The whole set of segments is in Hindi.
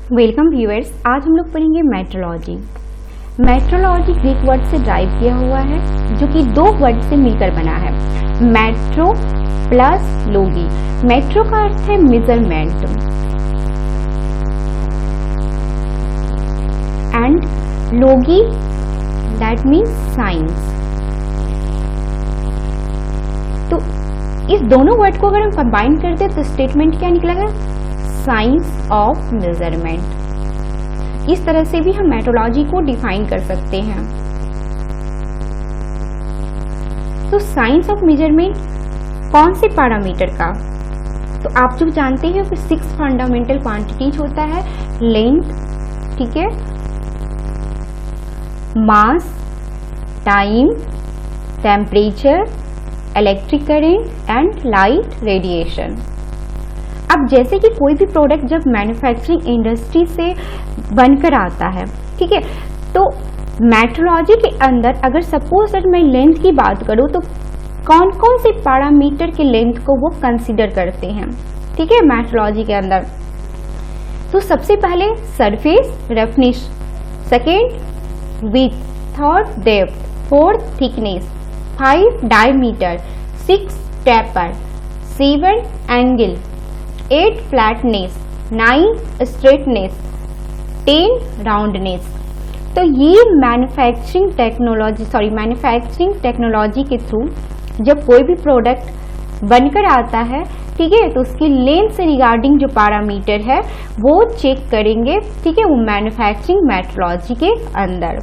Welcome viewers. आज हम लोग पढ़ेंगे मेट्रोलॉजी। मेट्रोलॉजी ग्रीक वर्ड से ड्राइव किया हुआ है, जो कि दो वर्ड से मिलकर बना है, मेट्रो प्लस लोगी। मेट्रो का अर्थ है मेजरमेंट एंड लोगी दैट मीन्स साइंस। तो इस दोनों वर्ड को अगर हम कंबाइन करते हैं तो स्टेटमेंट क्या निकलेगा? Science of measurement. इस तरह से भी हम मेट्रोलॉजी को डिफाइन कर सकते हैं। तो साइंस ऑफ मेजरमेंट कौन से पैरामीटर का? तो आप जो जानते हैं कि 6 फंडामेंटल क्वांटिटीज होता है, लेंथ, ठीक है, mass, time, temperature, electric current and light radiation. अब जैसे कि कोई भी प्रोडक्ट जब मैन्युफैक्चरिंग इंडस्ट्री से बनकर आता है, ठीक है, तो मेट्रोलॉजी के अंदर अगर सपोज दैट मैं लेंथ की बात करूं तो कौन कौन से पैरामीटर के लेंथ को वो कंसीडर करते हैं, ठीक है, मेट्रोलॉजी के अंदर। तो सबसे पहले surface roughness, second width, third depth, fourth thickness, 5 diameter, 6 taper, 7 angle, 8 flatness, 9 straightness, 10 roundness. तो ये मैन्युफैक्चरिंग टेक्नोलॉजी के थ्रू जब कोई भी प्रोडक्ट बनकर आता है, ठीक है, तो उसकी लेंथ से रिगार्डिंग जो पैरामीटर है वो चेक करेंगे, ठीक है, वो मैन्युफैक्चरिंग मेट्रोलॉजी के अंदर।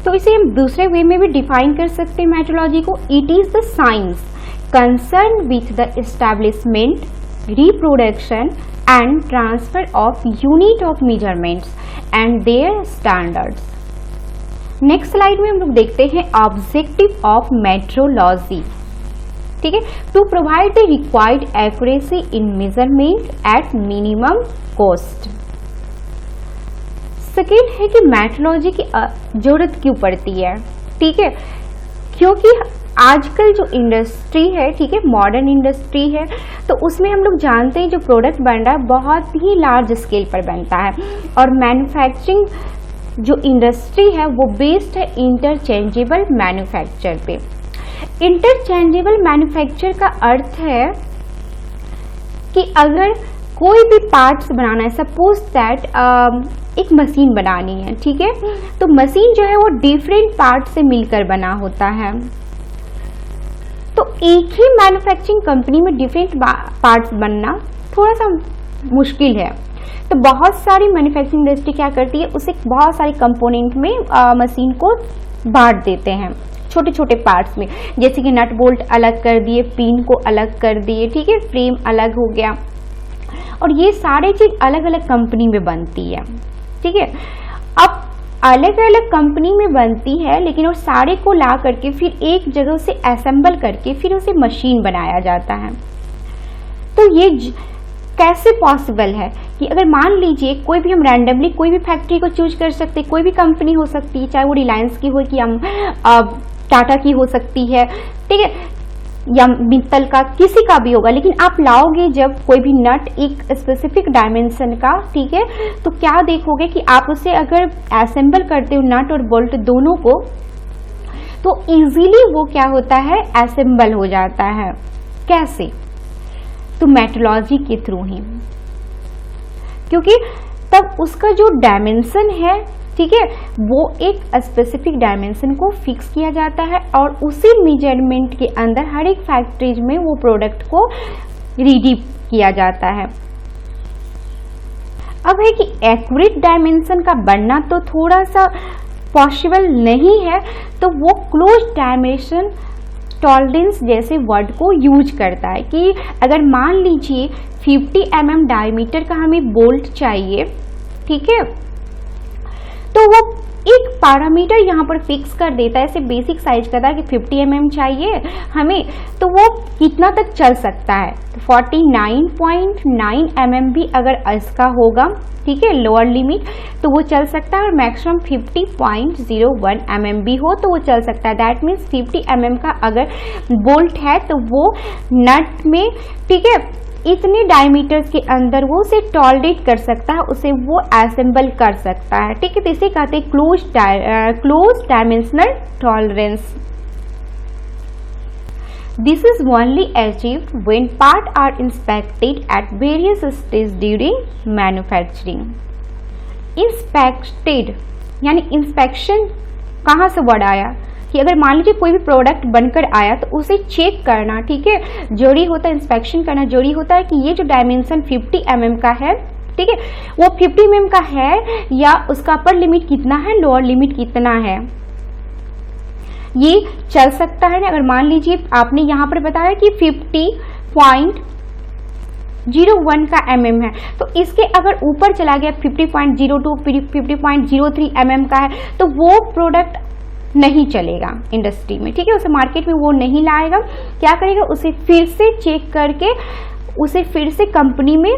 तो इसे हम दूसरे वे में भी डिफाइन कर सकते हैं मेट्रोलॉजी को। It is the science concerned with the establishment, reproduction and transfer of unit of measurements and their standards. Next slide में हम लोग देखते हैं ऑब्जेक्टिव ऑफ मेट्रोलॉजी, ठीक है, to provide the required accuracy in measurement at minimum cost. Second है कि मेट्रोलॉजी की जरूरत क्यों पड़ती है, ठीक है, क्योंकि आजकल जो इंडस्ट्री है, ठीक है, मॉडर्न इंडस्ट्री है, तो उसमें हम लोग जानते हैं जो प्रोडक्ट बन रहा है बहुत ही लार्ज स्केल पर बनता है, और मैन्युफैक्चरिंग जो इंडस्ट्री है वो बेस्ड है इंटरचेंजेबल मैन्युफैक्चर पे। इंटरचेंजेबल मैन्युफैक्चर का अर्थ है कि अगर कोई भी पार्ट्स बनाना है, सपोज दैट एक मशीन बनानी है, ठीक है, तो मशीन जो है वो डिफरेंट पार्ट से मिलकर बना होता है। तो एक ही मैन्युफैक्चरिंग कंपनी में डिफरेंट पार्ट्स बनना थोड़ा सा मुश्किल है। तो बहुत सारी मैन्युफैक्चरिंग इंडस्ट्री क्या करती है, उसे बहुत सारे कंपोनेंट में मशीन को बांट देते हैं छोटे छोटे पार्ट्स में, जैसे कि नट बोल्ट अलग कर दिए, पिन को अलग कर दिए, ठीक है, फ्रेम अलग हो गया, और ये सारे चीज अलग अलग कंपनी में बनती है, ठीक है। अब अलग अलग कंपनी में बनती है, लेकिन वो सारे को ला करके फिर एक जगह से असेंबल करके फिर उसे मशीन बनाया जाता है। तो ये कैसे पॉसिबल है कि अगर मान लीजिए कोई भी हम रैंडमली कोई भी फैक्ट्री को चूज कर सकते, कोई भी कंपनी हो सकती है, चाहे वो रिलायंस की हो कि हम टाटा की हो सकती है, ठीक है, या मित्तल का, किसी का भी होगा, लेकिन आप लाओगे जब कोई भी नट एक स्पेसिफिक डायमेंशन का, ठीक है, तो क्या देखोगे कि आप उसे अगर असेंबल करते हो नट और बोल्ट दोनों को, तो इजीली वो क्या होता है, असेंबल हो जाता है। कैसे? तो मेट्रोलॉजी के थ्रू ही, क्योंकि तब उसका जो डायमेंशन है, ठीक है, वो एक स्पेसिफिक डायमेंशन को फिक्स किया जाता है और उसी मेजरमेंट के अंदर हर एक फैक्ट्रीज में वो प्रोडक्ट को रेडी किया जाता है। अब है कि एक्यूरेट डायमेंशन का बनना तो थोड़ा सा पॉसिबल नहीं है, तो वो क्लोज डायमेंशन टॉलरेंस जैसे वर्ड को यूज करता है कि अगर मान लीजिए 50 mm डायमीटर का हमें बोल्ट चाहिए, ठीक है, तो वो एक पैरामीटर यहाँ पर फिक्स कर देता है, ऐसे बेसिक साइज का था कि 50 mm चाहिए हमें, तो वो कितना तक चल सकता है, तो 49.9 mm भी अगर इसका होगा, ठीक है, लोअर लिमिट, तो वो चल सकता है, और मैक्सिमम 50.01 mm भी हो तो वो चल सकता है। दैट मीन्स 50 mm का अगर बोल्ट है तो वो नट में, ठीक है, इतने डायमीटर्स के अंदर वो उसे टॉलरेट कर सकता है, उसे वो असेंबल कर सकता है, ठीक है। तो इसे कहते हैं close dimensional tolerance. This is only achieved when parts are inspected at various stages during manufacturing. Inspected यानी इंस्पेक्शन कहाँ से वर्ड आया कि अगर मान लीजिए कोई भी प्रोडक्ट बनकर आया तो उसे चेक करना, ठीक है, जरूरी होता है। इंस्पेक्शन करना जरूरी होता है कि ये जो डायमेंशन 50 mm का है, ठीक है, वो 50 mm का है या उसका अपर लिमिट कितना है, लोअर लिमिट कितना है, ये चल सकता है ना। अगर मान लीजिए आपने यहाँ पर बताया कि 50.01 का mm है, तो इसके अगर ऊपर चला गया 50.02, 50.03 mm का है, तो वो प्रोडक्ट नहीं चलेगा इंडस्ट्री में, ठीक है, उसे मार्केट में वो नहीं लाएगा। क्या करेगा, उसे फिर से चेक करके उसे फिर से कंपनी में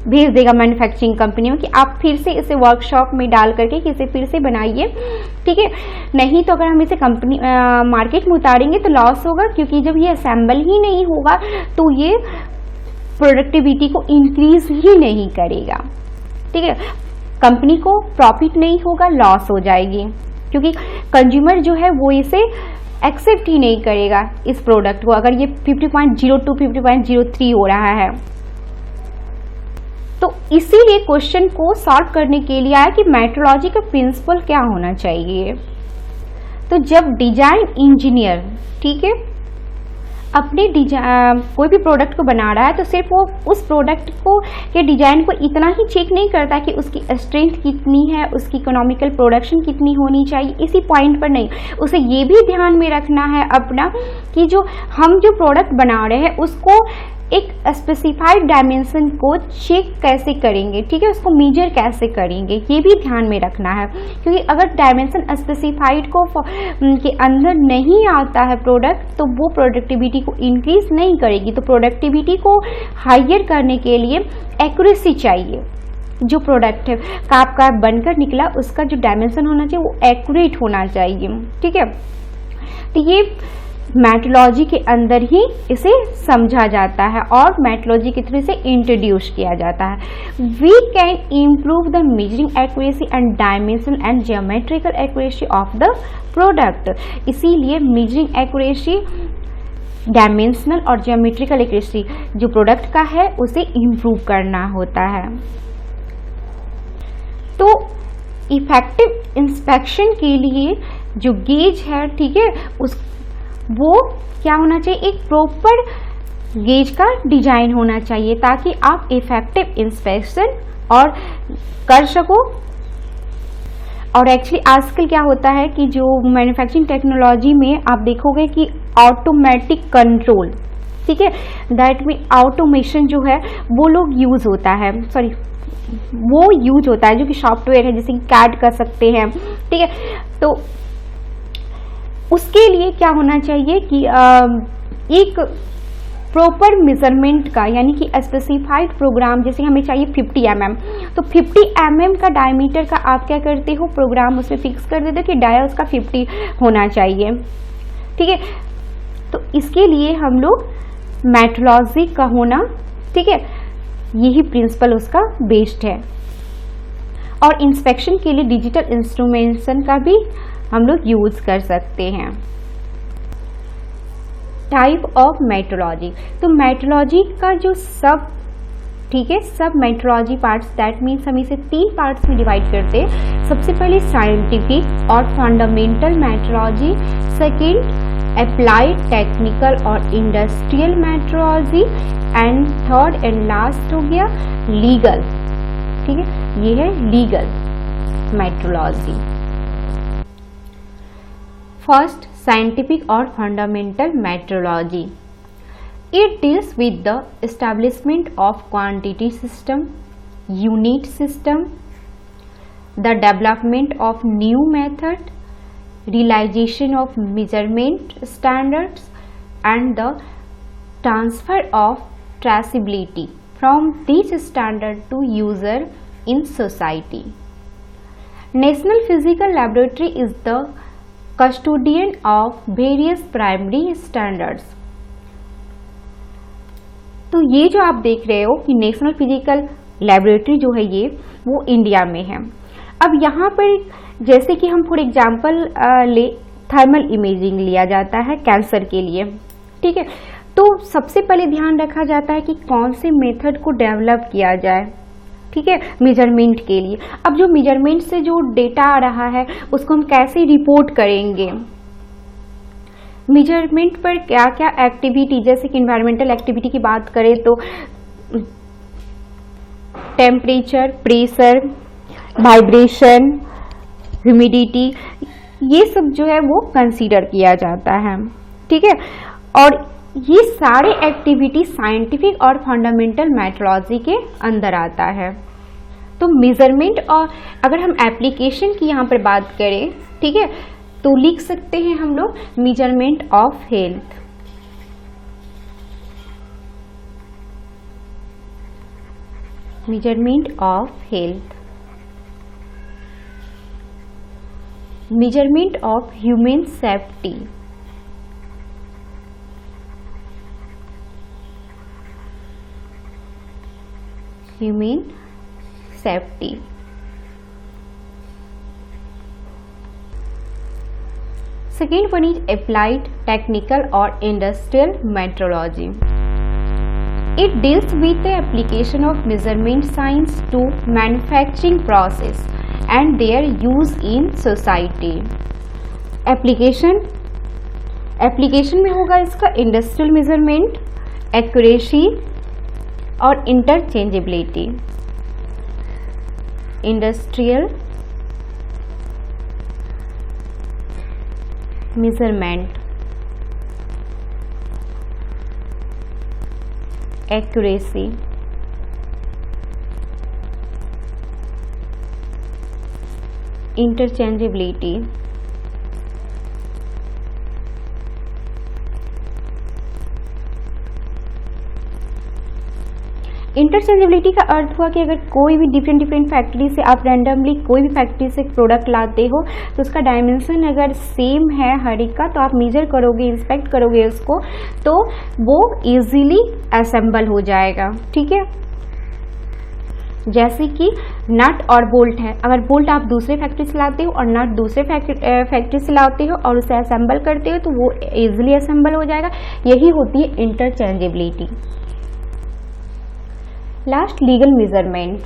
भेज देगा, मैन्युफैक्चरिंग कंपनी में, कि आप फिर से इसे वर्कशॉप में डाल करके कि इसे फिर से बनाइए, ठीक है। नहीं तो अगर हम इसे कंपनी मार्केट में उतारेंगे तो लॉस होगा, क्योंकि जब ये असेंबल ही नहीं होगा तो ये प्रोडक्टिविटी को इंक्रीज ही नहीं करेगा, ठीक है। कंपनी को प्रॉफिट नहीं होगा, लॉस हो जाएगी, क्योंकि कंज्यूमर जो है वो इसे एक्सेप्ट ही नहीं करेगा इस प्रोडक्ट को, अगर ये 50.02, 50.03 हो रहा है। तो इसीलिए क्वेश्चन को सॉल्व करने के लिए आया कि मेट्रोलॉजी का प्रिंसिपल क्या होना चाहिए। तो जब डिजाइन इंजीनियर, ठीक है, अपने कोई भी प्रोडक्ट को बना रहा है तो सिर्फ वो उस प्रोडक्ट को के डिजाइन को इतना ही चेक नहीं करता कि उसकी स्ट्रेंथ कितनी है, उसकी इकोनॉमिकल प्रोडक्शन कितनी होनी चाहिए, इसी पॉइंट पर नहीं, उसे ये भी ध्यान में रखना है अपना कि हम जो प्रोडक्ट बना रहे हैं उसको एक स्पेसिफाइड डायमेंशन को चेक कैसे करेंगे, ठीक है, उसको मेजर कैसे करेंगे, ये भी ध्यान में रखना है। क्योंकि अगर डायमेंशन स्पेसिफाइड को के अंदर नहीं आता है प्रोडक्ट, तो वो प्रोडक्टिविटी को इंक्रीज नहीं करेगी। तो प्रोडक्टिविटी को हायर करने के लिए एक्यूरेसी चाहिए। जो प्रोडक्ट है का आपका बनकर निकला उसका जो डायमेंशन होना चाहिए वो एक्यूरेट होना चाहिए, ठीक है। तो ये मेट्रोलॉजी के अंदर ही इसे समझा जाता है और मेट्रोलॉजी के थ्रू से इंट्रोड्यूस किया जाता है। We can improve the measuring accuracy and dimension and geometrical accuracy of the product. इसीलिए मेजरिंग एक्यूरेसी, डायमेंशनल और ज्योमेट्रिकल एक्यूरेसी जो प्रोडक्ट का है उसे इम्प्रूव करना होता है। तो इफेक्टिव इंस्पेक्शन के लिए जो गेज है, ठीक है, वो क्या होना चाहिए, एक प्रॉपर गेज का डिजाइन होना चाहिए ताकि आप इफेक्टिव इंस्पेक्शन और कर सको। और एक्चुअली आजकल क्या होता है कि जो मैन्युफैक्चरिंग टेक्नोलॉजी में आप देखोगे कि ऑटोमेटिक कंट्रोल, ठीक है, दैट मीन ऑटोमेशन जो है वो लोग यूज होता है, वो यूज होता है, जो कि सॉफ्टवेयर है, जैसे कि कैड कर सकते हैं, ठीक है। तो उसके लिए क्या होना चाहिए कि एक प्रॉपर मेजरमेंट का, यानी कि स्पेसिफाइड प्रोग्राम, जैसे हमें चाहिए 50 mm, तो 50 mm का डायमीटर का आप क्या करते हो, प्रोग्राम उसमें फिक्स कर देते हो कि डाया उसका 50 होना चाहिए, ठीक है। तो इसके लिए हम लोग मेट्रोलॉजी का होना, ठीक है, यही प्रिंसिपल उसका बेस्ड है। और इंस्पेक्शन के लिए डिजिटल इंस्ट्रूमेंटेशन का भी हम लोग यूज कर सकते हैं। टाइप ऑफ मेट्रोलॉजी, तो मेट्रोलॉजी का जो सब, ठीक है, सब मेट्रोलॉजी पार्ट्स, दैट मीन्स हम इसे 3 पार्ट्स में डिवाइड करते हैं। सबसे पहले साइंटिफिक और fundamental metrology, second applied technical और industrial metrology, and third and last हो गया लीगल, ठीक है, ये है लीगल मेट्रोलॉजी। फर्स्ट, साइंटिफिक और fundamental metrology. It deals with the establishment of quantity system, unit system, the development of new method, realization of measurement standards, and the transfer of traceability from this standard to user in society. National Physical Laboratory is the custodian of various primary standards. तो ये जो आप देख रहे हो कि नेशनल फिजिकल लेबोरेटरी जो है ये वो इंडिया में है। अब यहाँ पर जैसे कि हम फॉर एग्जांपल ले थर्मल इमेजिंग लिया जाता है कैंसर के लिए, ठीक है। तो सबसे पहले ध्यान रखा जाता है कि कौन से मेथड को डेवलप किया जाए, ठीक है, मेजरमेंट के लिए। अब जो मेजरमेंट से जो डेटा आ रहा है उसको हम कैसे रिपोर्ट करेंगे, मेजरमेंट पर क्या क्या एक्टिविटी, जैसे कि इन्वायरमेंटल एक्टिविटी की बात करें तो टेम्परेचर, प्रेशर, वाइब्रेशन, ह्यूमिडिटी, ये सब जो है वो कंसीडर किया जाता है, ठीक है। और ये सारे एक्टिविटी साइंटिफिक और फंडामेंटल मेट्रोलॉजी के अंदर आता है। तो मेजरमेंट, और अगर हम एप्लीकेशन की यहाँ पर बात करें, ठीक है, तो लिख सकते हैं हम लोग measurement of health. Measurement of health, measurement of human safety, human safety. Second one is applied technical or industrial metrology. It deals with the application of measurement science to manufacturing process and their use in society. Application में होगा इसका इंडस्ट्रियल मेजरमेंट, एक्यूरेसी और interchangeability. Industrial measurement, accuracy, interchangeability. Interchangeability का अर्थ हुआ कि अगर कोई भी डिफरेंट फैक्ट्री से आप रैंडमली कोई भी फैक्ट्री से प्रोडक्ट लाते हो तो उसका डायमेंशन अगर सेम है हर एक का, तो आप मेजर करोगे, इंस्पेक्ट करोगे उसको, तो वो इजीली असेंबल हो जाएगा, ठीक है। जैसे कि नट और बोल्ट है, अगर बोल्ट आप दूसरे फैक्ट्री से लाते हो और नट दूसरे फैक्ट्री से लाते हो और उसे असेंबल करते हो तो वो इजीली असेंबल हो जाएगा। यही होती है interchangeability. Last, legal measurement.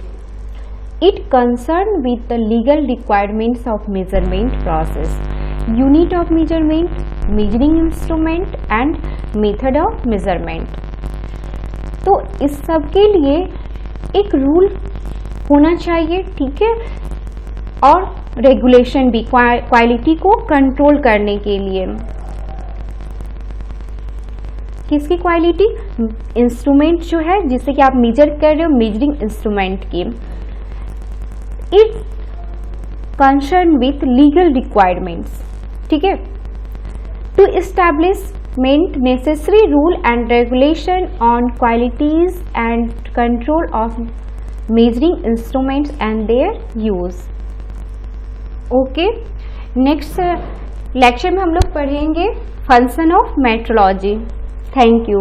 It concerned with the legal requirements of measurement process, unit of measurement, measuring instrument and method of measurement. तो इस सब के लिए एक रूल होना चाहिए, ठीक है, और रेगुलेशन भी क्वालिटी को कंट्रोल करने के लिए। किसकी क्वालिटी? इंस्ट्रूमेंट जो है जिससे कि आप मेजर कर रहे हो, मेजरिंग इंस्ट्रूमेंट की। It concern with legal requirements, ठीक है, to establishment necessary rule and regulation on qualities and control of measuring instruments and their use. Okay, next lecture में हम लोग पढ़ेंगे function of metrology. Thank you.